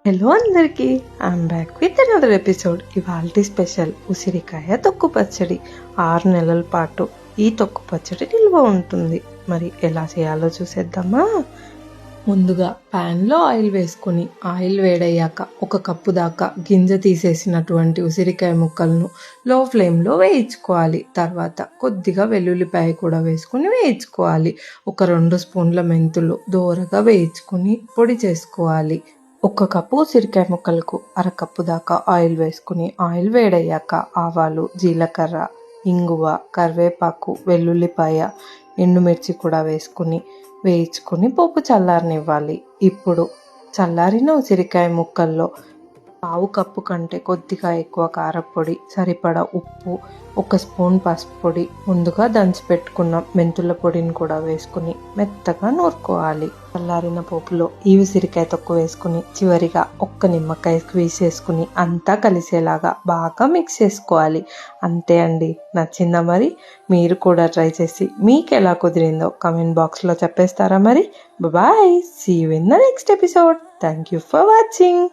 Hello అందరికి, I'm back with another episode. ఇవాల్టి special ఉసిరికాయ తొక్కు పచ్చడి. 6 నెలల పాటు ఈ తొక్కు పచ్చడి నిల్వ ఉంటుంది. మరి ఎలా చేయాలో చూసేద్దామా. ముందుగా ప్యాన్లో ఆయిల్ వేసుకుని ఆయిల్ వేడయ్యాక 1 కప్పు దాకా గింజ తీసేసినటువంటి ఉసిరికాయ ముక్కలను లో ఫ్లేమ్లో వేయించుకోవాలి. తర్వాత కొద్దిగా వెల్లుల్లిపాయ కూడా వేసుకుని వేయించుకోవాలి. 2 స్పూన్ల మెంతులు దోరగా వేయించుకుని పొడి చేసుకోవాలి. 1 కప్పు ఉసిరికాయ ముక్కలకు 1/2 కప్పు దాకా ఆయిల్ వేసుకుని ఆయిల్ వేడయ్యాక ఆవాలు, జీలకర్ర, ఇంగువ, కరివేపాకు, వెల్లుల్లిపాయ, ఎండుమిర్చి కూడా వేసుకుని వేయించుకుని పోపు చల్లారనివ్వాలి. ఇప్పుడు చల్లారిన ఉసిరికాయ ముక్కల్లో 1/2 కప్పు కంటే కొద్దిగా ఎక్కువ కారపొడి, సరిపడా ఉప్పు, 1 స్పూన్ పసుపు పొడి, ముందుగా దంచి పెట్టుకున్న మెంతుల పొడిని కూడా వేసుకుని మెత్తగా నూరుకోవాలి. చల్లారిన పోపులో ఈ ఉసిరికాయ తొక్కు వేసుకుని చివరిగా 1 నిమ్మకాయ స్క్వీజ్ చేసుకుని అంతా కలిసేలాగా బాగా మిక్స్ చేసుకోవాలి. అంతే అండి. నచ్చిందా మరి? మీరు కూడా ట్రై చేసి మీకు ఎలా కుదిరిందో కమెంట్ బాక్స్లో చెప్పేస్తారా మరి? Bye, see you in the next episode. Thank you for watching.